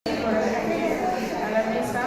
A la mesa.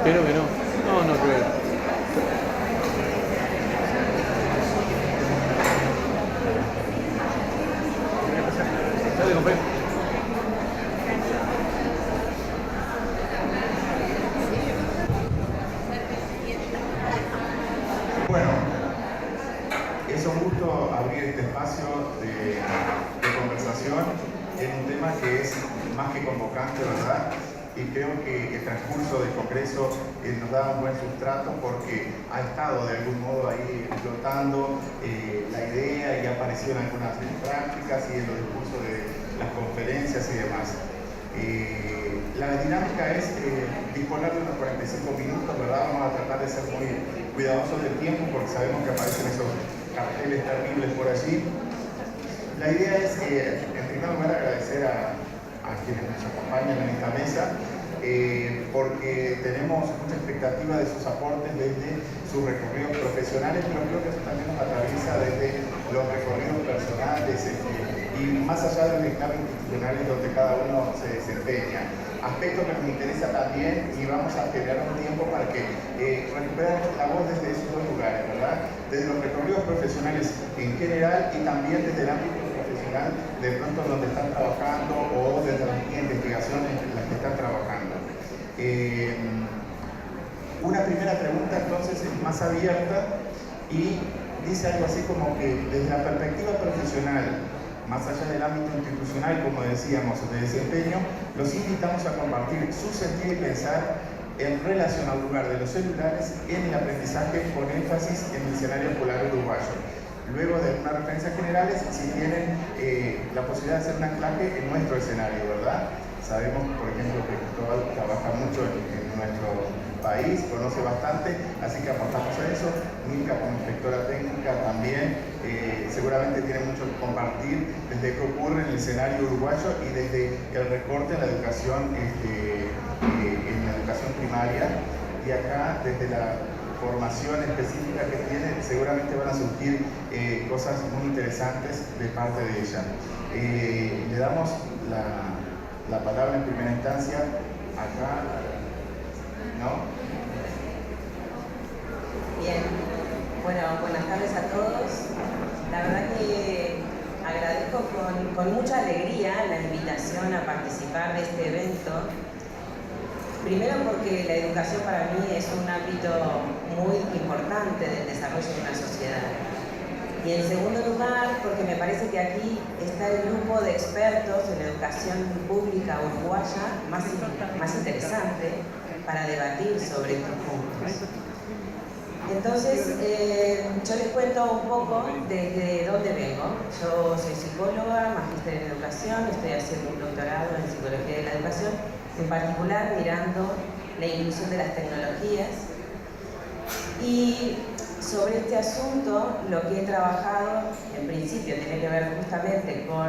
Espero que no. No, no creo. Dale, compañero. Bueno, es un gusto abrir este espacio de conversación en un tema que es más que convocante, ¿verdad? Y creo que el transcurso del Congreso nos da un buen sustrato porque ha estado de algún modo ahí explotando la idea y ha aparecido en algunas prácticas y en los discursos de las conferencias y demás. La dinámica es disponer de unos 45 minutos, ¿verdad? Vamos a tratar de ser muy cuidadosos del tiempo porque sabemos que aparecen esos carteles terribles por allí. La idea es, en primer lugar, agradecer a quienes nos acompañan en esta mesa, porque tenemos mucha expectativa de sus aportes desde sus recorridos profesionales, pero creo que eso también nos atraviesa desde los recorridos personales y más allá de los escalas institucionales donde cada uno se desempeña. Aspecto que nos interesa también y vamos a generar un tiempo para que recuperemos la voz desde esos dos lugares, ¿verdad? Desde los recorridos profesionales en general y también desde el ámbito profesional de pronto donde están trabajando o desde las investigaciones en las que están trabajando. Una primera pregunta entonces es más abierta y dice algo así como que desde la perspectiva profesional, más allá del ámbito institucional, como decíamos, de desempeño, los invitamos a compartir su sentir y pensar en relación al lugar de los celulares en el aprendizaje con énfasis en el escenario escolar uruguayo. Luego de algunas referencias generales, si tienen la posibilidad de hacer un anclaje en nuestro escenario, ¿verdad? Sabemos, por ejemplo, que Cristóbal trabaja mucho en nuestro país, conoce bastante, así que aportamos a eso. Milka, como inspectora técnica, también seguramente tiene mucho que compartir desde qué ocurre en el escenario uruguayo y desde el recorte en la educación, primaria. Y acá, desde la formación específica que tiene, seguramente van a surgir cosas muy interesantes de parte de ella. Le damos la palabra en primera instancia acá, ¿no? Bien, bueno, buenas tardes a todos. La verdad que agradezco con mucha alegría la invitación a participar de este evento. Primero porque la educación para mí es un ámbito muy importante del desarrollo de una sociedad. Y en segundo lugar porque me parece que aquí está el grupo de expertos en la educación pública uruguaya más interesante para debatir sobre estos puntos. Entonces, yo les cuento un poco desde dónde vengo. Yo soy psicóloga, magíster en educación, estoy haciendo un doctorado en psicología de la educación, en particular mirando la inclusión de las tecnologías. Y sobre este asunto, lo que he trabajado, en principio, tiene que ver justamente con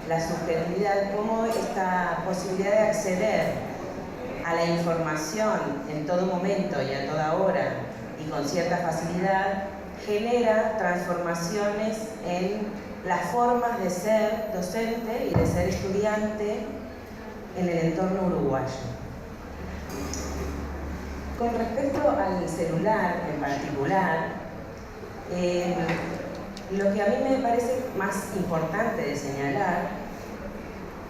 la subjetividad, cómo esta posibilidad de acceder a la información en todo momento y a toda hora y con cierta facilidad, genera transformaciones en las formas de ser docente y de ser estudiante en el entorno uruguayo. Con respecto al celular en particular, lo que a mí me parece más importante de señalar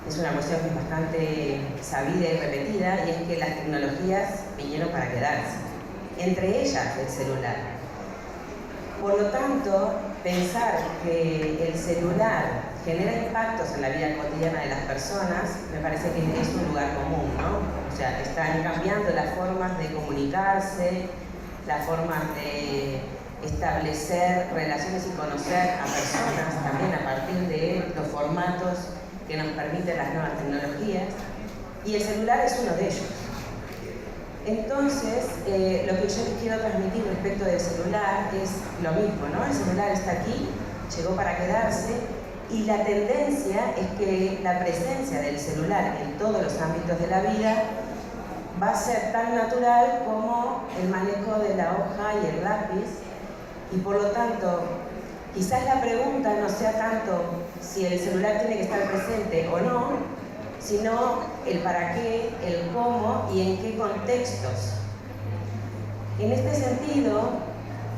es una cuestión que es bastante sabida y repetida, y es que las tecnologías vinieron para quedarse, entre ellas el celular. Por lo tanto, pensar que el celular genera impactos en la vida cotidiana de las personas, me parece que es un lugar común, ¿no? O sea, están cambiando las formas de comunicarse, las formas de establecer relaciones y conocer a personas también a partir de formatos que nos permiten las nuevas tecnologías, y el celular es uno de ellos. Entonces, lo que yo les quiero transmitir respecto del celular es lo mismo, ¿no? El celular está aquí, llegó para quedarse, y la tendencia es que la presencia del celular en todos los ámbitos de la vida va a ser tan natural como el manejo de la hoja y el lápiz, y por lo tanto, quizás la pregunta no sea tanto si el celular tiene que estar presente o no, sino el para qué, el cómo y en qué contextos. En este sentido,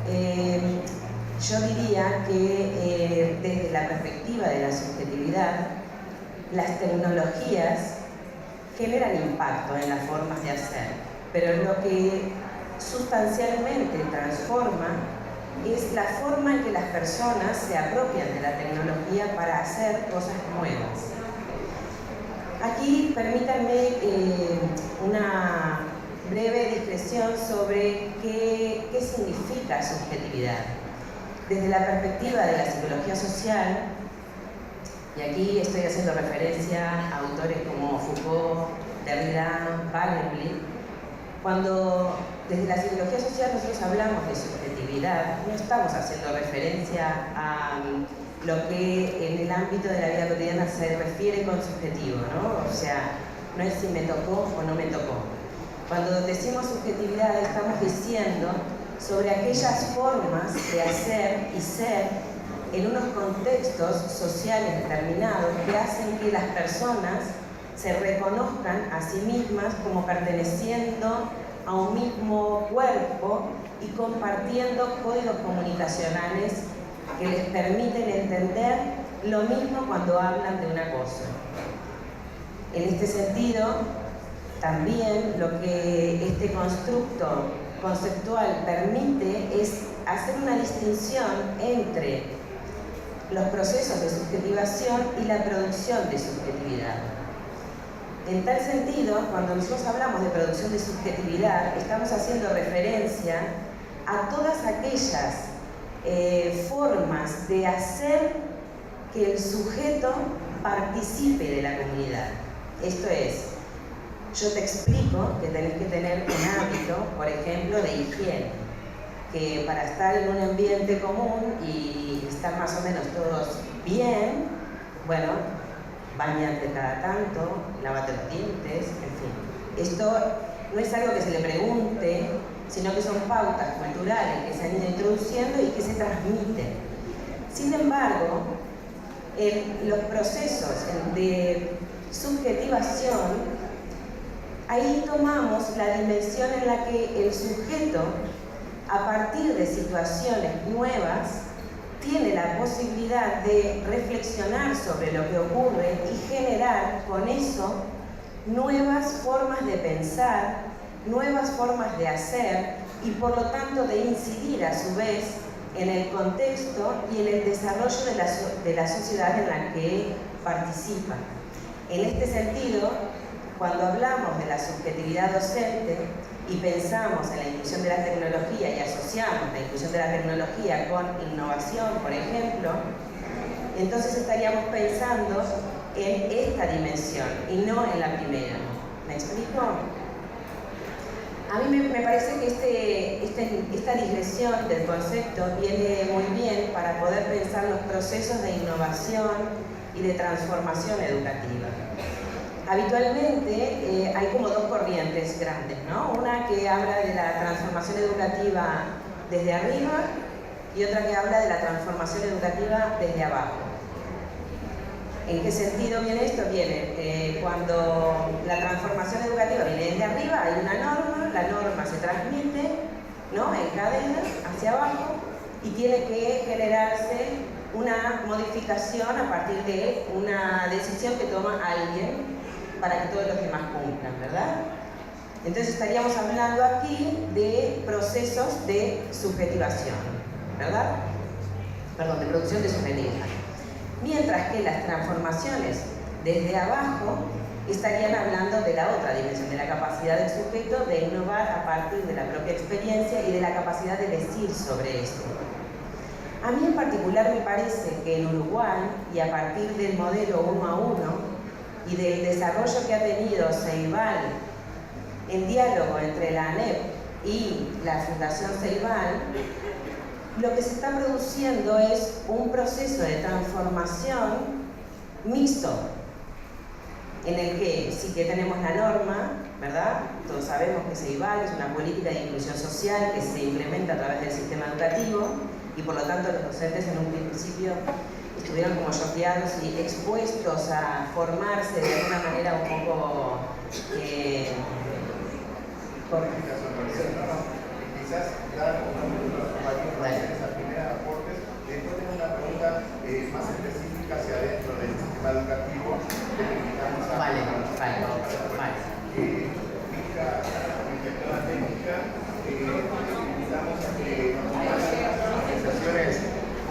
yo diría que desde la perspectiva de la subjetividad, las tecnologías generan impacto en las formas de hacer, pero lo que sustancialmente transforma es la forma en que las personas se apropian de la tecnología para hacer cosas nuevas. Aquí permítanme una breve discreción sobre qué significa subjetividad. Desde la perspectiva de la psicología social, y aquí estoy haciendo referencia a autores como Foucault, Derrida, Barenboim, cuando desde la psicología social nosotros hablamos de subjetividad, no estamos haciendo referencia a lo que en el ámbito de la vida cotidiana se refiere con subjetivo, ¿no? O sea, no es si me tocó o no me tocó. Cuando decimos subjetividad estamos diciendo sobre aquellas formas de hacer y ser en unos contextos sociales determinados que hacen que las personas se reconozcan a sí mismas como perteneciendo a un mismo cuerpo y compartiendo códigos comunicacionales que les permiten entender lo mismo cuando hablan de una cosa. En este sentido, también lo que este constructo conceptual permite es hacer una distinción entre los procesos de subjetivación y la producción de subjetividad. En tal sentido, cuando nosotros hablamos de producción de subjetividad, estamos haciendo referencia a todas aquellas formas de hacer que el sujeto participe de la comunidad. Esto es, yo te explico que tenés que tener un hábito, por ejemplo, de higiene, que para estar en un ambiente común y estar más o menos todos bien, bueno, bañate cada tanto, lávate los dientes, en fin. Esto no es algo que se le pregunte, sino que son pautas culturales que se han ido introduciendo y que se transmiten. Sin embargo, en los procesos de subjetivación, ahí tomamos la dimensión en la que el sujeto, a partir de situaciones nuevas, tiene la posibilidad de reflexionar sobre lo que ocurre y generar con eso nuevas formas de pensar, nuevas formas de hacer y por lo tanto de incidir a su vez en el contexto y en el desarrollo de la sociedad en la que participan. En este sentido, cuando hablamos de la subjetividad docente y pensamos en la inclusión de la tecnología y asociamos la inclusión de la tecnología con innovación, por ejemplo, entonces estaríamos pensando en esta dimensión y no en la primera. ¿Me explico? A mí me parece que esta digresión del concepto viene muy bien para poder pensar los procesos de innovación y de transformación educativa. Habitualmente hay como dos corrientes grandes, ¿no? Una que habla de la transformación educativa desde arriba y otra que habla de la transformación educativa desde abajo. ¿En qué sentido viene esto? Viene cuando la transformación educativa viene desde arriba, hay una norma, la norma se transmite, ¿no?, en cadena hacia abajo y tiene que generarse una modificación a partir de una decisión que toma alguien para que todos los demás cumplan, ¿verdad? Entonces estaríamos hablando aquí de procesos de subjetivación, ¿verdad? Perdón, de producción de subjetividad. Mientras que las transformaciones desde abajo estarían hablando de la otra dimensión, de la capacidad del sujeto de innovar a partir de la propia experiencia y de la capacidad de decir sobre esto. A mí en particular me parece que en Uruguay, y a partir del modelo 1 a 1 y del desarrollo que ha tenido Ceibal en diálogo entre la ANEP y la Fundación Ceibal, lo que se está produciendo es un proceso de transformación mixto, en el que sí que tenemos la norma, ¿verdad? Todos sabemos que Ceibal es una política de inclusión social que se implementa a través del sistema educativo y por lo tanto los docentes en un principio estuvieron como choqueados y expuestos a formarse de alguna manera un poco... Quizás dar unos minutos para esa primera aportes, después tengo una pregunta más específica hacia adentro del sistema educativo. Vale.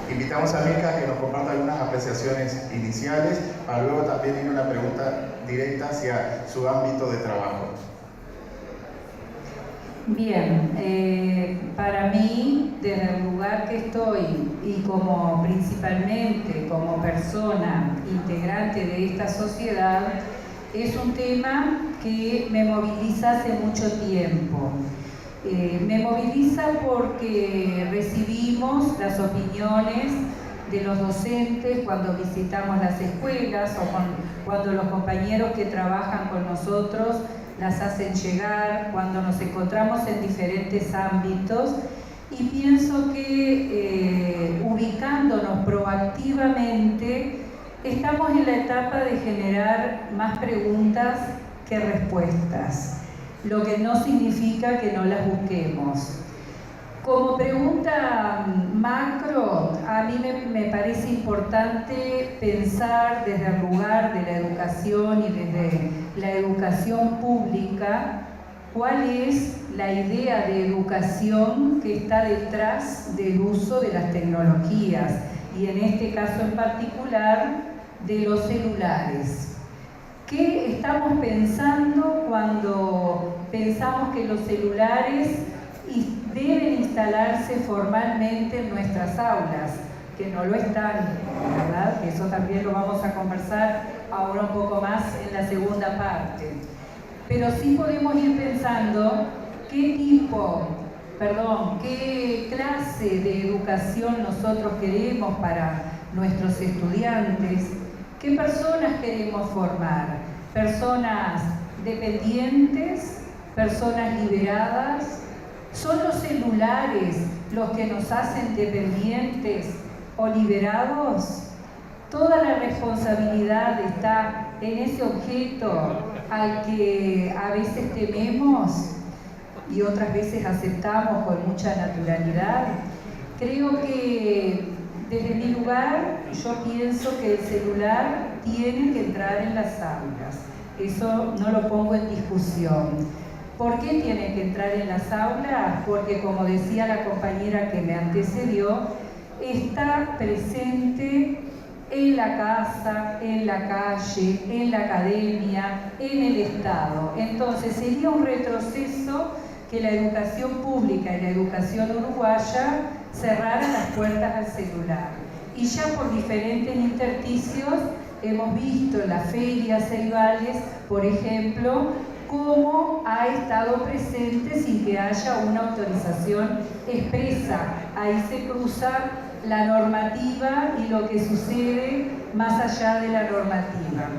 Invitamos a Milka a que nos comparta algunas apreciaciones iniciales, para luego también ir una pregunta directa hacia su ámbito de trabajo. Bien, para mí, desde el lugar que estoy y como principalmente como persona integrante de esta sociedad, es un tema que me moviliza hace mucho tiempo. Me moviliza porque recibimos las opiniones de los docentes cuando visitamos las escuelas o cuando los compañeros que trabajan con nosotros las hacen llegar, cuando nos encontramos en diferentes ámbitos, y pienso que ubicándonos proactivamente estamos en la etapa de generar más preguntas que respuestas, lo que no significa que no las busquemos. Como pregunta macro, a mí me parece importante pensar desde el lugar de la educación y desde la educación pública cuál es la idea de educación que está detrás del uso de las tecnologías y en este caso en particular de los celulares. ¿Qué estamos pensando cuando pensamos que los celulares deben instalarse formalmente en nuestras aulas? Que no lo están, ¿verdad? Eso también lo vamos a conversar ahora un poco más en la segunda parte. Pero sí podemos ir pensando qué clase de educación nosotros queremos para nuestros estudiantes, qué personas queremos formar, personas dependientes, personas liberadas. ¿Son los celulares los que nos hacen dependientes o liberados? Toda la responsabilidad está en ese objeto al que a veces tememos y otras veces aceptamos con mucha naturalidad. Creo que desde mi lugar yo pienso que el celular tiene que entrar en las aulas. Eso no lo pongo en discusión. ¿Por qué tiene que entrar en las aulas? Porque, como decía la compañera que me antecedió, está presente en la casa, en la calle, en la academia, en el Estado. Entonces sería un retroceso que la educación pública y la educación uruguaya cerraran las puertas al celular. Y ya por diferentes intersticios hemos visto en las ferias ceibales, por ejemplo, cómo ha estado presente sin que haya una autorización expresa. Ahí se cruza la normativa y lo que sucede más allá de la normativa.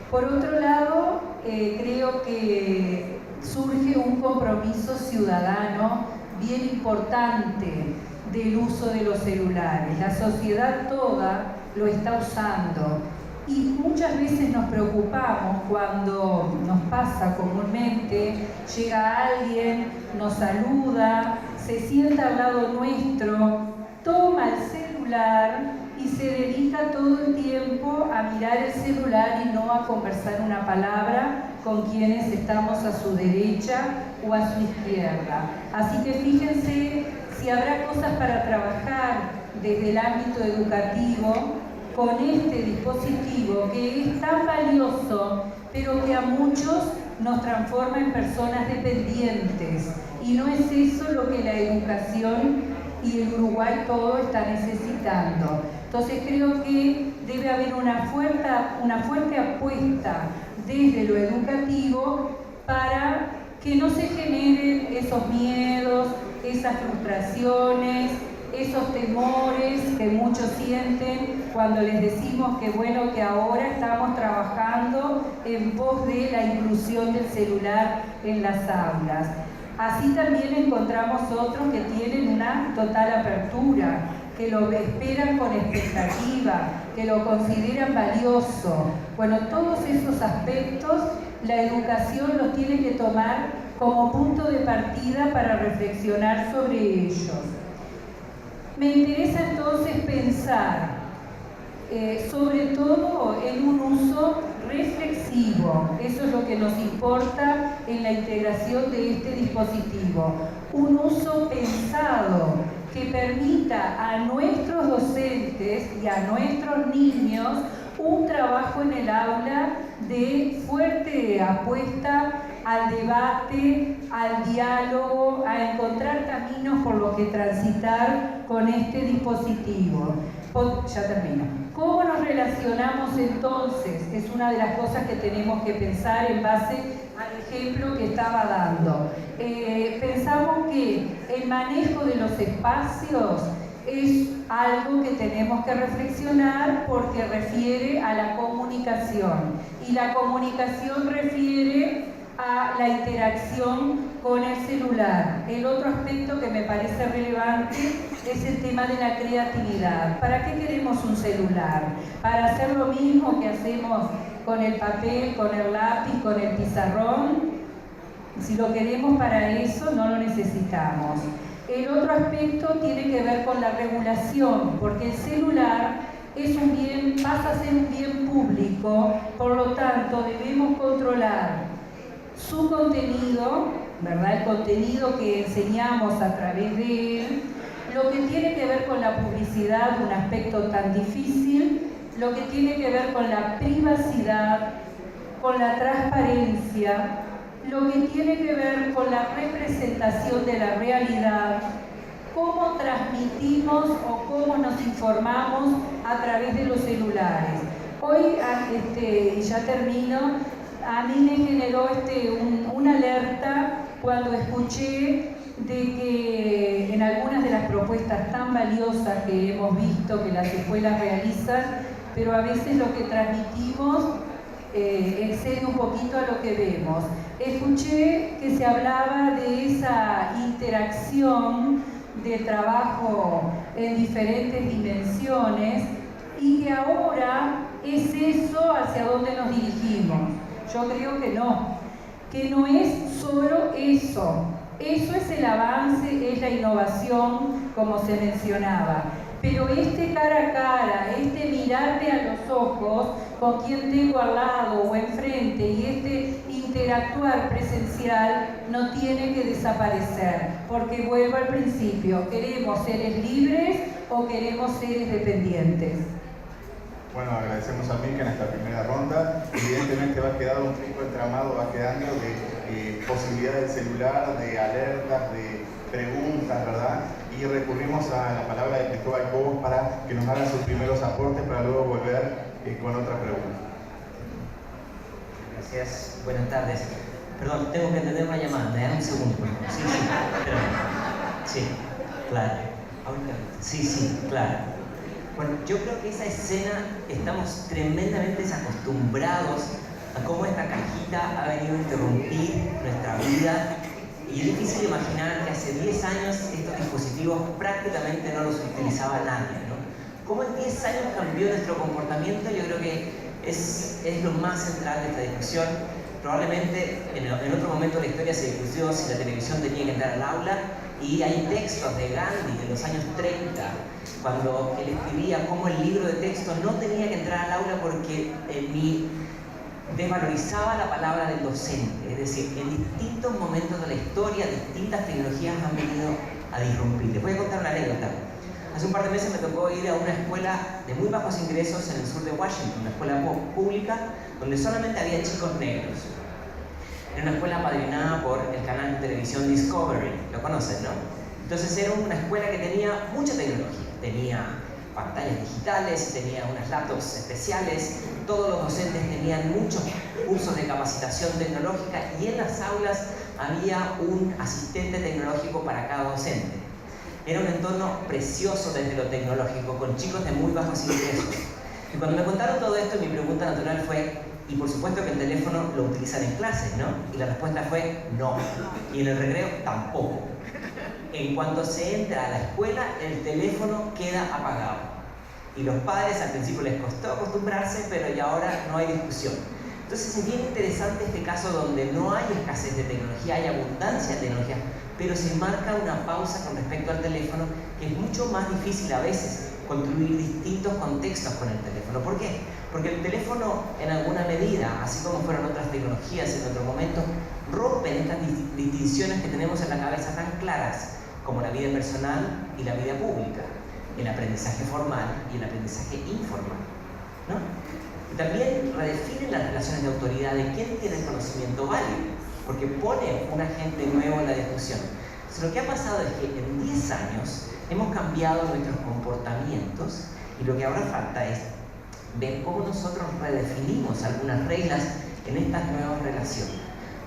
Por otro lado, creo que surge un compromiso ciudadano bien importante del uso de los celulares. La sociedad toda lo está usando. Y muchas veces nos preocupamos cuando nos pasa comúnmente, llega alguien, nos saluda, se sienta al lado nuestro, toma el celular y se dedica todo el tiempo a mirar el celular y no a conversar una palabra con quienes estamos a su derecha o a su izquierda. Así que fíjense si habrá cosas para trabajar desde el ámbito educativo con este dispositivo que es tan valioso, pero que a muchos nos transforma en personas dependientes. Y no es eso lo que la educación y el Uruguay todo está necesitando. Entonces creo que debe haber una fuerte apuesta desde lo educativo para que no se generen esos miedos, esas frustraciones, esos temores que muchos sienten cuando les decimos que bueno, que ahora estamos trabajando en pos de la inclusión del celular en las aulas. Así también encontramos otros que tienen una total apertura, que lo esperan con expectativa, que lo consideran valioso. Bueno, todos esos aspectos la educación los tiene que tomar como punto de partida para reflexionar sobre ellos. Me interesa entonces pensar sobre todo en un uso reflexivo. Eso es lo que nos importa en la integración de este dispositivo. Un uso pensado que permita a nuestros docentes y a nuestros niños un trabajo en el aula de fuerte apuesta al debate, al diálogo, a encontrar caminos por los que transitar con este dispositivo. Ya termino. ¿Cómo nos relacionamos entonces? Es una de las cosas que tenemos que pensar en base al ejemplo que estaba dando. Pensamos que el manejo de los espacios es algo que tenemos que reflexionar porque refiere a la comunicación y la comunicación refiere a la interacción con el celular. El otro aspecto que me parece relevante es el tema de la creatividad. ¿Para qué queremos un celular? ¿Para hacer lo mismo que hacemos con el papel, con el lápiz, con el pizarrón? Si lo queremos para eso, no lo necesitamos. El otro aspecto tiene que ver con la regulación, porque el celular es un bien, pasa a ser un bien público, por lo tanto debemos controlar su contenido, ¿verdad? El contenido que enseñamos a través de él, lo que tiene que ver con la publicidad, un aspecto tan difícil, lo que tiene que ver con la privacidad, con la transparencia, lo que tiene que ver con la representación de la realidad, cómo transmitimos o cómo nos informamos a través de los celulares. Hoy, y ya termino, a mí me generó una alerta cuando escuché de que en algunas de las propuestas tan valiosas que hemos visto que las escuelas realizan, pero a veces lo que transmitimos excede un poquito a lo que vemos. Escuché que se hablaba de esa interacción de trabajo en diferentes dimensiones y que ahora es eso hacia donde nos dirigimos. Yo creo que no es solo eso. Eso es el avance, es la innovación, como se mencionaba. Pero este cara a cara, este mirarte a los ojos con quien tengo al lado o enfrente y este interactuar presencial no tiene que desaparecer, porque vuelvo al principio, ¿queremos seres libres o queremos seres dependientes? Bueno, agradecemos a Milka en esta primera ronda. Evidentemente va quedando un rico entramado, va quedando de posibilidades del celular, de alertas, de preguntas, ¿verdad? Y recurrimos a la palabra de Cristóbal Cobos para que nos haga sus primeros aportes para luego volver con otra pregunta. Gracias, buenas tardes. Perdón, tengo que atender una llamada, me da un segundo. Sí, sí, claro. Sí, claro. Bueno, yo creo que esa escena estamos tremendamente desacostumbrados a cómo esta cajita ha venido a interrumpir nuestra vida y es difícil imaginar que hace 10 años estos dispositivos prácticamente no los utilizaba nadie, ¿no? ¿Cómo en 10 años cambió nuestro comportamiento? Yo creo que es lo más central de esta discusión. Probablemente en otro momento de la historia se discutió si la televisión tenía que entrar al aula y hay textos de Gandhi de los años 30 cuando él escribía cómo el libro de texto no tenía que entrar al aula porque desvalorizaba la palabra del docente. Es decir, en distintos momentos de la historia, distintas tecnologías han venido a disrumpir. Les voy a contar una anécdota. Hace un par de meses me tocó ir a una escuela de muy bajos ingresos en el sur de Washington, una escuela pública donde solamente había chicos negros. Era una escuela apadrinada por el canal de televisión Discovery, lo conocen, ¿no? Entonces era una escuela que tenía mucha tecnología, tenía pantallas digitales, tenía unas laptops especiales, todos los docentes tenían muchos cursos de capacitación tecnológica y en las aulas había un asistente tecnológico para cada docente. Era un entorno precioso desde lo tecnológico, con chicos de muy bajos ingresos. Y cuando me contaron todo esto, mi pregunta natural fue, y por supuesto que el teléfono lo utilizan en clases, ¿no? Y la respuesta fue no. Y en el recreo tampoco. En cuanto se entra a la escuela, el teléfono queda apagado. Y los padres al principio les costó acostumbrarse, pero ya ahora no hay discusión. Entonces es bien interesante este caso donde no hay escasez de tecnología, hay abundancia de tecnología, pero se marca una pausa con respecto al teléfono, que es mucho más difícil a veces construir distintos contextos con el teléfono. ¿Por qué? Porque el teléfono, en alguna medida, así como fueron otras tecnologías en otro momento, rompen estas distinciones que tenemos en la cabeza tan claras como la vida personal y la vida pública, el aprendizaje formal y el aprendizaje informal, ¿no? Y también redefinen las relaciones de autoridad de quién tiene el conocimiento válido, porque pone un agente nuevo en la discusión. Entonces, lo que ha pasado es que en 10 años hemos cambiado nuestros comportamientos y lo que ahora falta es ver cómo nosotros redefinimos algunas reglas en estas nuevas relaciones.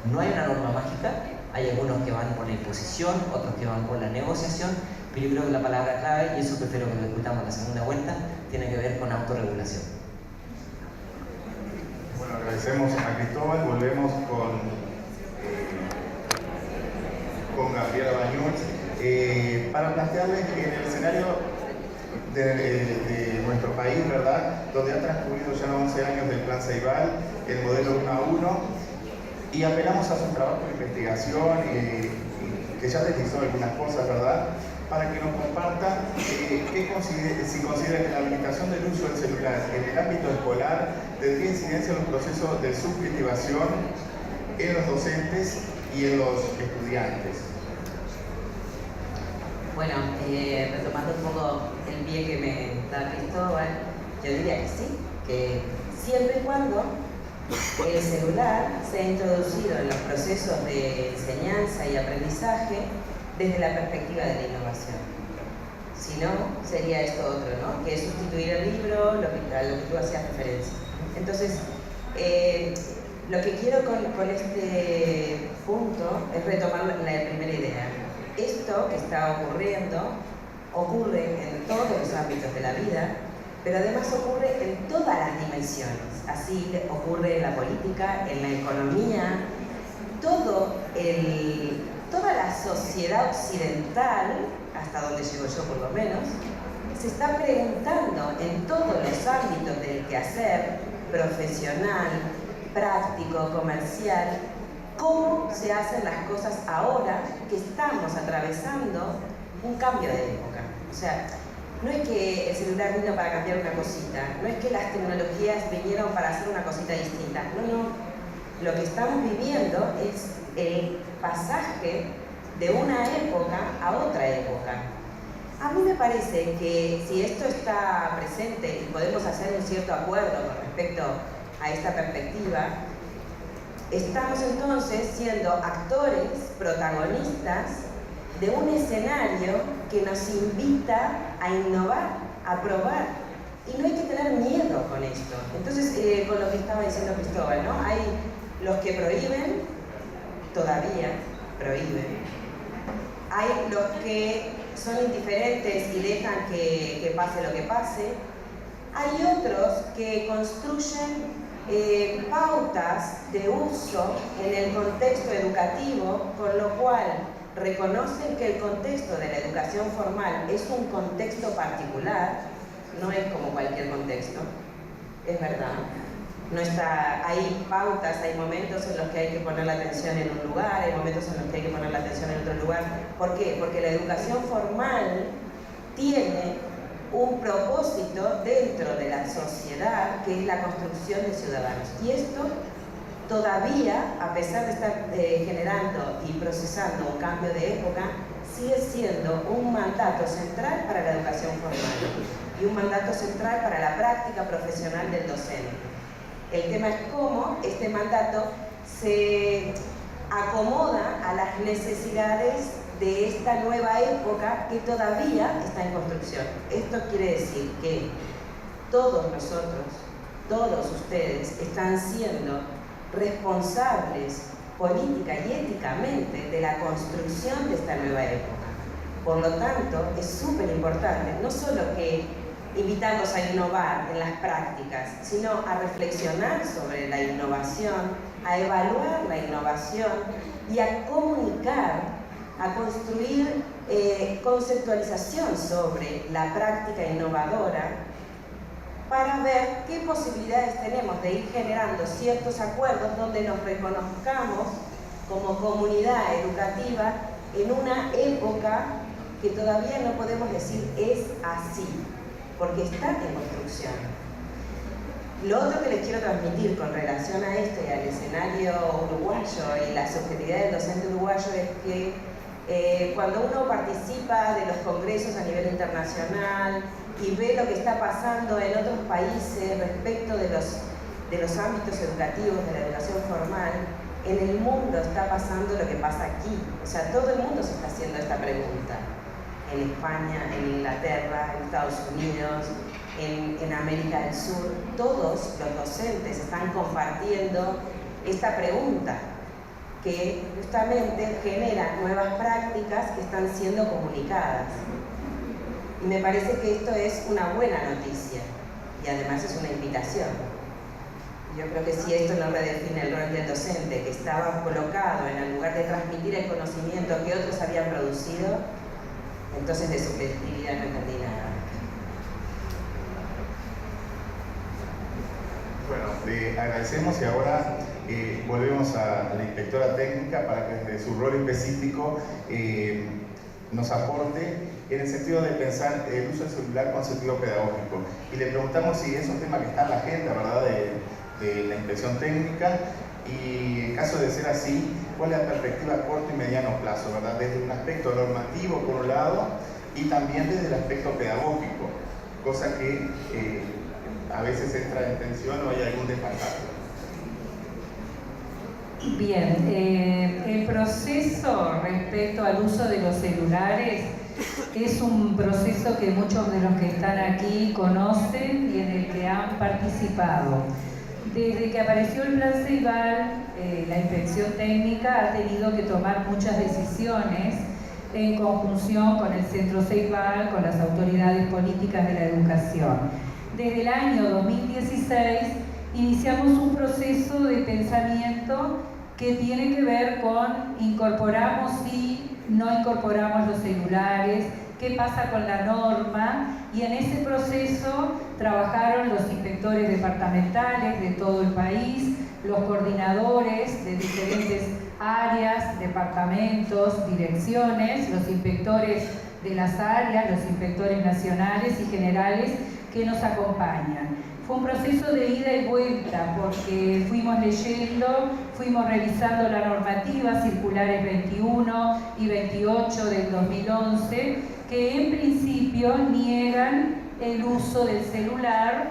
No hay una norma mágica, hay algunos que van por la imposición, otros que van por la negociación, pero yo creo que la palabra clave, y eso prefiero que lo discutamos en la segunda vuelta, tiene que ver con autorregulación. Bueno, agradecemos a Cristóbal, volvemos con Gabriela Bañuls para plantearles que en el escenario de nuestro país, ¿verdad?, donde han transcurrido ya 11 años del Plan Ceibal, el modelo 1 a 1, y apelamos a su trabajo de investigación, que ya deslizó algunas cosas, ¿verdad?, para que nos compartan si consideran que la limitación del uso del celular en el ámbito escolar tendría incidencia en los procesos de subjetivación en los docentes y en los estudiantes. Bueno, retomando un poco el pie que me da Cristóbal, yo diría que sí, que siempre y cuando el celular se ha introducido en los procesos de enseñanza y aprendizaje desde la perspectiva de la innovación. Si no, sería esto otro, ¿no? Que es sustituir el libro, a lo que tú hacías referencia. Entonces, lo que quiero con este punto es retomar la primera idea. Esto que está ocurriendo ocurre en todos los ámbitos de la vida, pero además ocurre en todas las dimensiones. Así ocurre en la política, en la economía, toda la sociedad occidental, hasta donde llego yo por lo menos, se está preguntando en todos los ámbitos del quehacer profesional, práctico, comercial, cómo se hacen las cosas ahora que estamos atravesando un cambio de época. O sea, no es que el celular vino para cambiar una cosita, no es que las tecnologías vinieron para hacer una cosita distinta, no. Lo que estamos viviendo es el pasaje de una época a otra época. A mí me parece que si esto está presente y podemos hacer un cierto acuerdo con respecto a esta perspectiva, estamos entonces siendo actores, protagonistas de un escenario que nos invita a innovar, a probar. Y no hay que tener miedo con esto. Entonces, con lo que estaba diciendo Cristóbal, ¿no? Hay los que prohíben, todavía prohíben. Hay los que son indiferentes y dejan que pase lo que pase. Hay otros que construyen pautas de uso en el contexto educativo, con lo cual reconocen que el contexto de la educación formal es un contexto particular, no es como cualquier contexto, es verdad. No está, hay pautas, hay momentos en los que hay que poner la atención en un lugar, hay momentos en los que hay que poner la atención en otro lugar. ¿Por qué? Porque la educación formal tiene un propósito dentro de la sociedad que es la construcción de ciudadanos. Y esto todavía, a pesar de estar generando y procesando un cambio de época, sigue siendo un mandato central para la educación formal y un mandato central para la práctica profesional del docente. El tema es cómo este mandato se acomoda a las necesidades de esta nueva época que todavía está en construcción. Esto quiere decir que todos nosotros, todos ustedes están siendo responsables política y éticamente de la construcción de esta nueva época. Por lo tanto, es súper importante, no solo que invitarlos a innovar en las prácticas, sino a reflexionar sobre la innovación, a evaluar la innovación y a comunicar, a construir conceptualización sobre la práctica innovadora para ver qué posibilidades tenemos de ir generando ciertos acuerdos donde nos reconozcamos como comunidad educativa en una época que todavía no podemos decir es así, porque está en construcción. Lo otro que les quiero transmitir con relación a esto y al escenario uruguayo y la subjetividad del docente uruguayo es que cuando uno participa de los congresos a nivel internacional y ve lo que está pasando en otros países respecto de los ámbitos educativos, de la educación formal, en el mundo está pasando lo que pasa aquí. O sea, todo el mundo se está haciendo esta pregunta. En España, en Inglaterra, en Estados Unidos, en América del Sur, todos los docentes están compartiendo esta pregunta que justamente genera nuevas prácticas que están siendo comunicadas. Y me parece que esto es una buena noticia y además es una invitación. Yo creo que si esto no redefine el rol del docente, que estaba colocado en el lugar de transmitir el conocimiento que otros habían producido, entonces de subjetividad no entendí nada. Bueno, le agradecemos y ahora volvemos a la inspectora técnica para que desde su rol específico nos aporte en el sentido de pensar el uso del celular con sentido pedagógico. Y le preguntamos si es un tema que está en la agenda, ¿verdad?, de la inspección técnica, y en caso de ser así, ¿cuál es la perspectiva a corto y mediano plazo, ¿verdad?, desde un aspecto normativo por un lado y también desde el aspecto pedagógico, cosa que a veces entra en tensión o hay algún desfalcado. Bien, el proceso respecto al uso de los celulares es un proceso que muchos de los que están aquí conocen y en el que han participado. Desde que apareció el Plan Ceibal, la inspección técnica ha tenido que tomar muchas decisiones en conjunción con el Centro Ceibal, con las autoridades políticas de la educación. Desde el año 2016 iniciamos un proceso de pensamiento que tiene que ver con incorporamos y no incorporamos los celulares, qué pasa con la norma, y en ese proceso trabajaron los inspectores departamentales de todo el país, los coordinadores de diferentes áreas, departamentos, direcciones, los inspectores de las áreas, los inspectores nacionales y generales que nos acompañan. Fue un proceso de ida y vuelta porque fuimos leyendo, fuimos revisando la normativa, circulares 21 y 28 del 2011, que en principio niegan el uso del celular,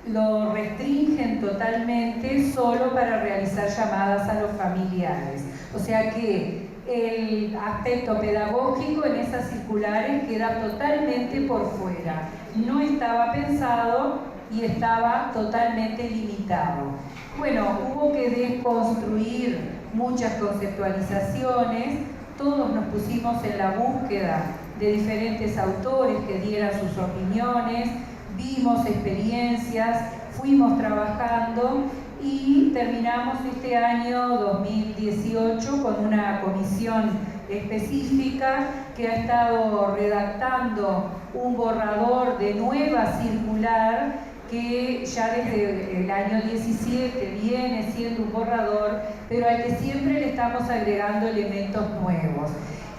lo restringen totalmente solo para realizar llamadas a los familiares. O sea que el aspecto pedagógico en esas circulares queda totalmente por fuera. No estaba pensado y estaba totalmente limitado. Bueno, hubo que desconstruir muchas conceptualizaciones, todos nos pusimos en la búsqueda de diferentes autores que dieran sus opiniones, vimos experiencias, fuimos trabajando y terminamos este año 2018 con una comisión específica que ha estado redactando un borrador de nueva circular que ya desde el año 17 viene siendo un borrador, pero al que siempre le estamos agregando elementos nuevos.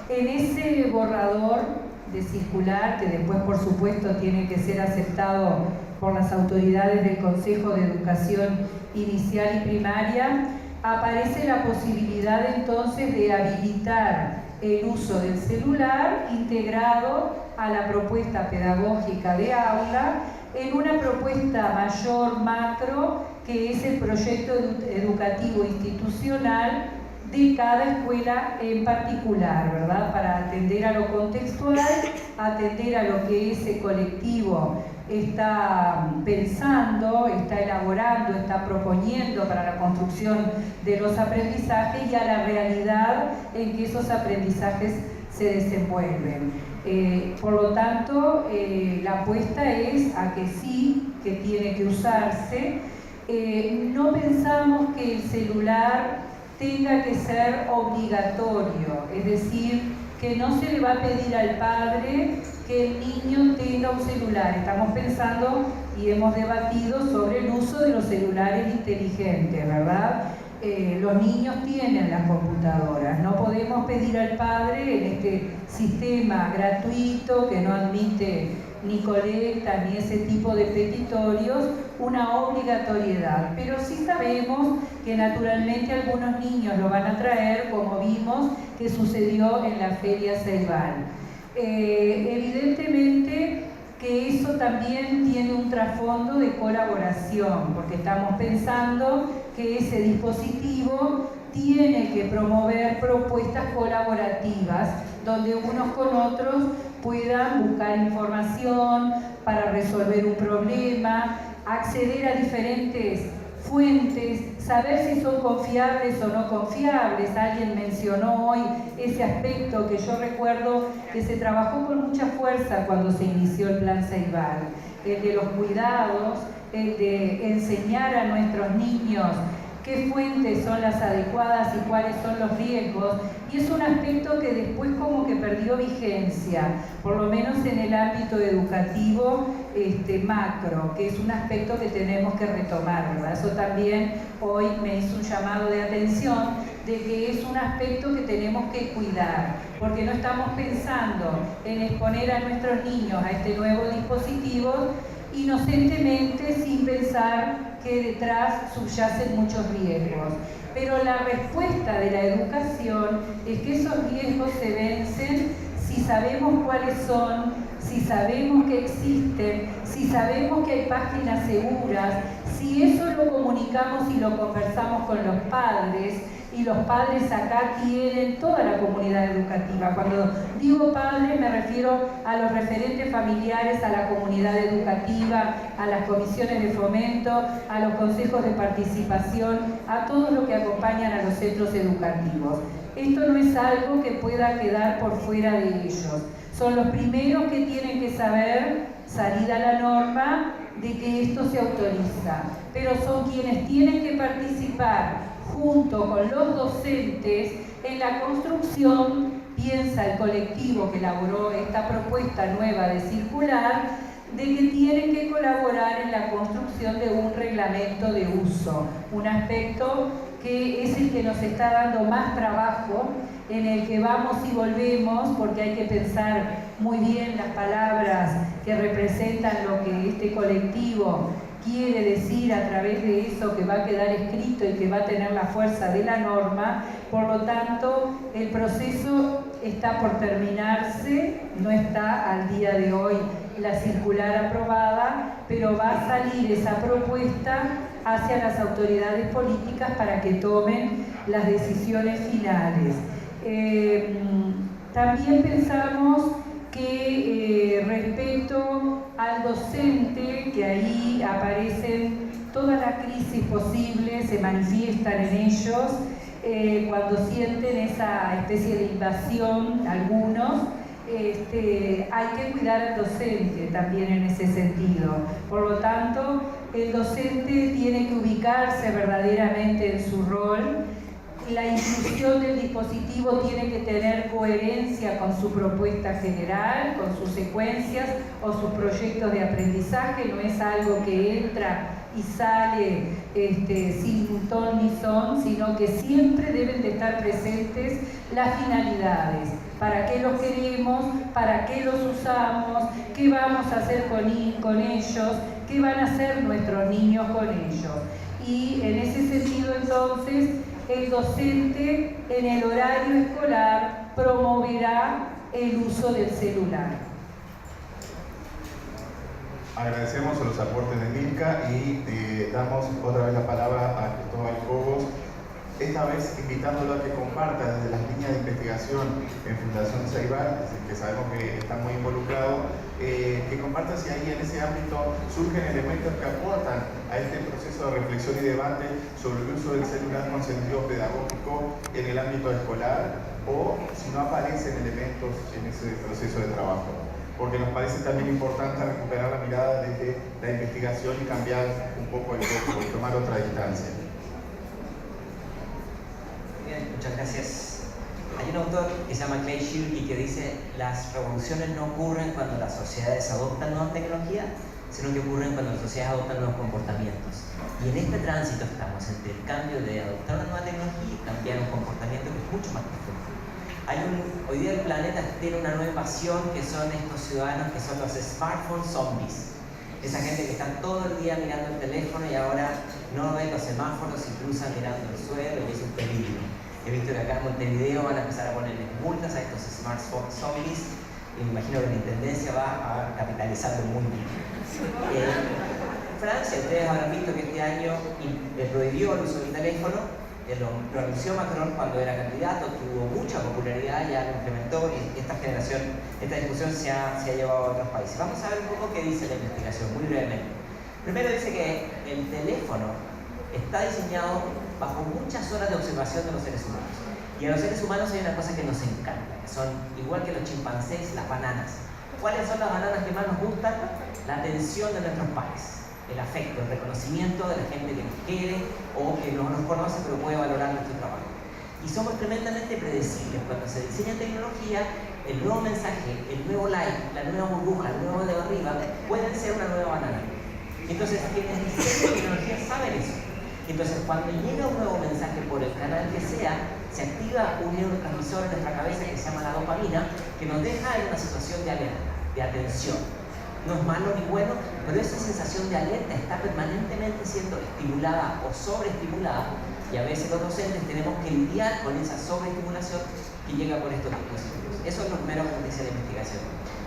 En ese borrador de circular, que después por supuesto tiene que ser aceptado por las autoridades del Consejo de Educación Inicial y Primaria, aparece la posibilidad entonces de habilitar el uso del celular integrado a la propuesta pedagógica de aula en una propuesta mayor macro que es el proyecto educativo institucional de cada escuela en particular, ¿verdad? Para atender a lo contextual, atender a lo que ese colectivo está pensando, está elaborando, está proponiendo para la construcción de los aprendizajes y a la realidad en que esos aprendizajes se desenvuelven. Por lo tanto, la apuesta es a que sí, que tiene que usarse. No pensamos que el celular tenga que ser obligatorio, es decir, que no se le va a pedir al padre que el niño tenga un celular. Estamos pensando y hemos debatido sobre el uso de los celulares inteligentes, ¿verdad? Los niños tienen las computadoras, no podemos pedir al padre en este sistema gratuito que no admite ni colectas ni ese tipo de petitorios una obligatoriedad, pero sí sabemos que naturalmente algunos niños lo van a traer, como vimos que sucedió en la Feria Ceibal. Evidentemente que eso también tiene un trasfondo de colaboración, porque estamos pensando que ese dispositivo tiene que promover propuestas colaborativas donde unos con otros puedan buscar información para resolver un problema, acceder a diferentes fuentes, saber si son confiables o no confiables. Alguien mencionó hoy ese aspecto que yo recuerdo que se trabajó con mucha fuerza cuando se inició el Plan Ceibal, el de los cuidados, el de enseñar a nuestros niños qué fuentes son las adecuadas y cuáles son los riesgos, y es un aspecto que después como que perdió vigencia, por lo menos en el ámbito educativo macro, que es un aspecto que tenemos que retomar, ¿verdad? Eso también hoy me hizo un llamado de atención de que es un aspecto que tenemos que cuidar, porque no estamos pensando en exponer a nuestros niños a este nuevo dispositivo inocentemente sin pensar que detrás subyacen muchos riesgos. Pero la respuesta de la educación es que esos riesgos se vencen si sabemos cuáles son, si sabemos que existen, si sabemos que hay páginas seguras, si eso lo comunicamos y lo conversamos con los padres, y los padres acá tienen toda la comunidad educativa. Cuando digo padres me refiero a los referentes familiares, a la comunidad educativa, a las comisiones de fomento, a los consejos de participación, a todos los que acompañan a los centros educativos. Esto no es algo que pueda quedar por fuera de ellos. Son los primeros que tienen que saber, salida la norma, de que esto se autoriza. Pero son quienes tienen que participar junto con los docentes en la construcción, piensa el colectivo que elaboró esta propuesta nueva de circular, de que tienen que colaborar en la construcción de un reglamento de uso, un aspecto que es el que nos está dando más trabajo, en el que vamos y volvemos, porque hay que pensar muy bien las palabras que representan lo que este colectivo quiere decir a través de eso que va a quedar escrito y que va a tener la fuerza de la norma. Por lo tanto, el proceso está por terminarse, no está al día de hoy la circular aprobada, pero va a salir esa propuesta hacia las autoridades políticas para que tomen las decisiones finales. También pensamos que respecto al docente, que ahí aparecen todas las crisis posibles, se manifiestan en ellos, cuando sienten esa especie de invasión, algunos, hay que cuidar al docente también en ese sentido. Por lo tanto, el docente tiene que ubicarse verdaderamente en su rol. La inclusión del dispositivo tiene que tener coherencia con su propuesta general, con sus secuencias o sus proyectos de aprendizaje. No es algo que entra y sale sin ton ni son, sino que siempre deben de estar presentes las finalidades. ¿Para qué los queremos? ¿Para qué los usamos? ¿Qué vamos a hacer con ellos? ¿Qué van a hacer nuestros niños con ellos? Y en ese sentido, entonces, el docente en el horario escolar promoverá el uso del celular. Agradecemos los aportes de Milka y damos otra vez la palabra a Cristóbal Cobos, esta vez invitándolo a que comparta desde las líneas de investigación en Fundación Ceibal, que sabemos que está muy involucrado, que comparta si ahí en ese ámbito surgen elementos que aportan a este proceso de reflexión y debate sobre el uso del celular con sentido pedagógico en el ámbito escolar, o si no aparecen elementos en ese proceso de trabajo. Porque nos parece también importante recuperar la mirada desde la investigación y cambiar un poco el foco y tomar otra distancia. Bien, muchas gracias. Hay un autor que se llama Clay Shirky que dice: las revoluciones no ocurren cuando las sociedades adoptan nuevas tecnologías, sino que ocurren cuando las sociedades adoptan nuevos comportamientos. Y en este tránsito estamos entre el cambio de adoptar una nueva tecnología y cambiar un comportamiento que es mucho más profundo. Hoy día el planeta tiene una nueva invasión, que son estos ciudadanos que son los smartphone zombies. Esa gente que está todo el día mirando el teléfono y ahora no ven los semáforos y cruzan mirando el suelo, y es un peligro. He visto que acá en Montevideo van a empezar a ponerles multas a estos smartphone zombies, y me imagino que la Intendencia va a capitalizarlo muy bien. Francia, ustedes habrán visto que este año prohibió el uso del teléfono. Lo anunció Macron cuando era candidato, tuvo mucha popularidad, ya lo implementó, y esta discusión se ha llevado a otros países. Vamos a ver un poco qué dice la investigación, muy brevemente. Primero dice que el teléfono está diseñado bajo muchas horas de observación de los seres humanos. Y a los seres humanos hay una cosa que nos encanta, que son, igual que los chimpancés, las bananas. ¿Cuáles son las bananas que más nos gustan? La atención de nuestros pares, el afecto, el reconocimiento de la gente que nos quiere o que no nos conoce pero puede valorar nuestro trabajo. Y somos tremendamente predecibles. Cuando se diseña tecnología, el nuevo mensaje, el nuevo like, la nueva burbuja, el nuevo de arriba, pueden ser una nueva banana. Entonces, quienes diseñan tecnología saben eso. Entonces, cuando llega un nuevo mensaje por el canal que sea, se activa un neurotransmisor en nuestra cabeza que se llama la dopamina, que nos deja en una situación de alerta, de atención. No es malo ni bueno, pero esa sensación de alerta está permanentemente siendo estimulada o sobreestimulada, y a veces los docentes tenemos que lidiar con esa sobreestimulación que llega por estos dispositivos. Eso es lo primero que nos dice la investigación.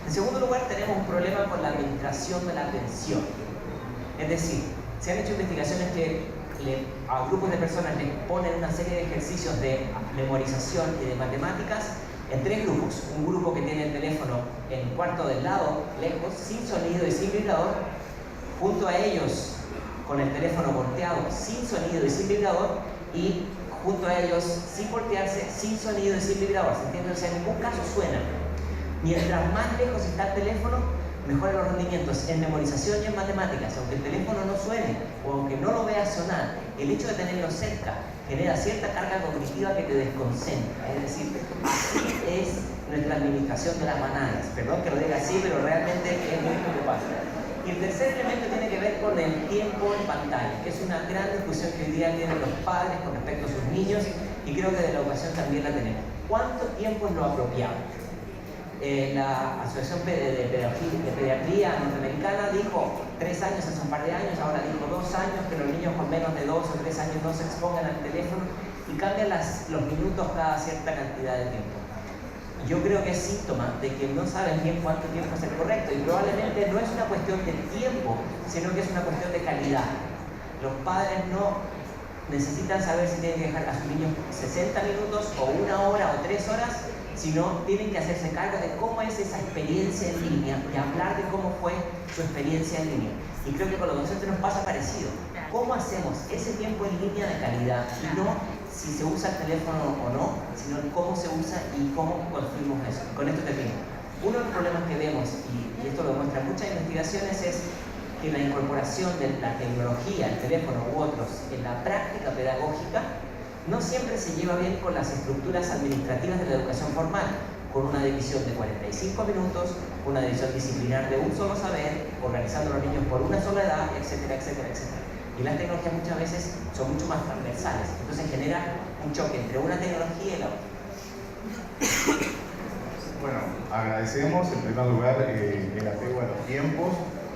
En segundo lugar, tenemos un problema con la administración de la atención. Es decir, se han hecho investigaciones que a grupos de personas les ponen una serie de ejercicios de memorización y de matemáticas en tres grupos. Un grupo que tiene el teléfono en el cuarto del lado, lejos, sin sonido y sin vibrador, junto a ellos con el teléfono volteado, sin sonido y sin vibrador, y junto a ellos sin voltearse, sin sonido y sin vibrador. ¿Se entiende? O sea, en ningún caso suena. Mientras más lejos está el teléfono, mejoran los rendimientos en memorización y en matemáticas. Aunque el teléfono no suene o aunque no lo veas sonar, el hecho de tenerlo cerca genera cierta carga cognitiva que te desconcentra. Es decir, así es nuestra administración de las bananas. Perdón que lo diga así, pero realmente es muy preocupante. Y el tercer elemento tiene que ver con el tiempo en pantalla, que es una gran discusión que hoy día tienen los padres con respecto a sus niños, y creo que de la educación también la tenemos. ¿Cuánto tiempo es lo apropiado? La Asociación de Pediatría Norteamericana dijo 3 años hace un par de años, ahora dijo 2 años, que los niños con menos de 2 o 3 años no se expongan al teléfono, y cambian los minutos cada cierta cantidad de tiempo. Yo creo que es síntoma de que no saben bien cuánto tiempo es el correcto, y probablemente no es una cuestión de tiempo, sino que es una cuestión de calidad. Los padres no necesitan saber si tienen que dejar a sus niños 60 minutos o 1 hora o 3 horas, sino tienen que hacerse cargo de cómo es esa experiencia en línea y hablar de cómo fue su experiencia en línea. Y creo que con los docentes nos pasa parecido. ¿Cómo hacemos ese tiempo en línea de calidad? Y no si se usa el teléfono o no, sino cómo se usa y cómo construimos eso. Con esto termino. Uno de los problemas que vemos, y esto lo demuestran muchas investigaciones, es que la incorporación de la tecnología, el teléfono u otros, en la práctica pedagógica, no siempre se lleva bien con las estructuras administrativas de la educación formal, con una división de 45 minutos, una división disciplinar de un solo saber, organizando a los niños por una sola edad, etcétera, etcétera, etcétera. Y las tecnologías muchas veces son mucho más transversales, entonces genera un choque entre una tecnología y la otra. Bueno, agradecemos en primer lugar el apego a los tiempos,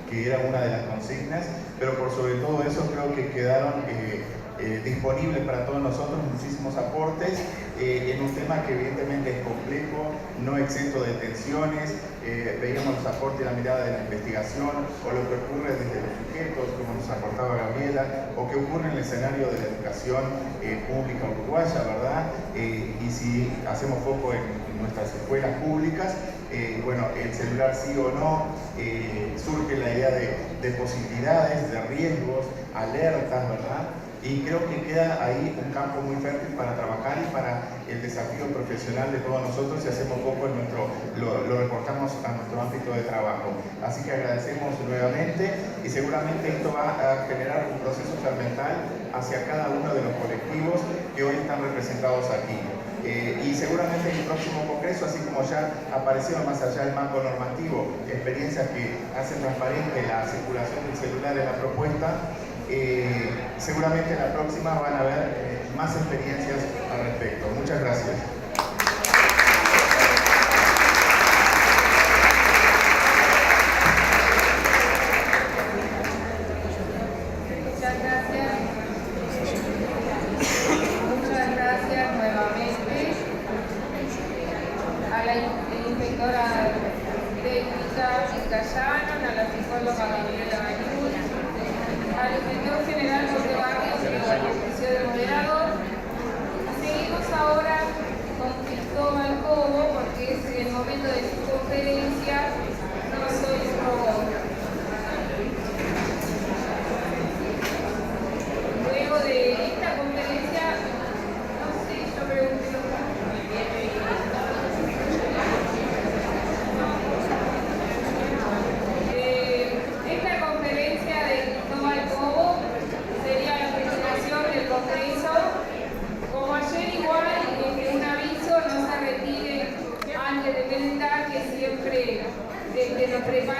que era una de las consignas, pero por sobre todo eso creo que quedaron disponibles para todos nosotros, muchísimos aportes en un tema que evidentemente es complejo, no exento de tensiones. Veíamos los aportes y la mirada de la investigación, o lo que ocurre desde los sujetos, como nos aportaba Gabriela, o que ocurre en el escenario de la educación pública uruguaya, ¿verdad? Y si hacemos foco en nuestras escuelas públicas, bueno, el celular sí o no, surge la idea de posibilidades, de riesgos, alertas, ¿verdad? Y creo que queda ahí un campo muy fértil para trabajar y para el desafío profesional de todos nosotros si hacemos poco en lo reportamos a nuestro ámbito de trabajo. Así que agradecemos nuevamente y seguramente esto va a generar un proceso fermental hacia cada uno de los colectivos que hoy están representados aquí. Y seguramente en el próximo congreso, así como ya aparecieron más allá del marco normativo, experiencias que hacen transparente la circulación del celular en la propuesta, seguramente en la próxima van a haber más experiencias al respecto. Muchas gracias. Muchas gracias nuevamente a la inspectora técnica Chica Shannon, a la psicóloga Gabriela Ayud, al inspector general Jorge Barrios, que nos ofreció de moderador. Seguimos ahora con Cristóbal Cobo, porque es el momento de su conferencia. No soy un robot. Luego de esta conferencia, no sé, yo pregunté lo que... Esta conferencia de Cristóbal Cobo sería la presentación del Congreso. Como ayer igual, un aviso, no se retiren antes de presentar, que siempre nos prepara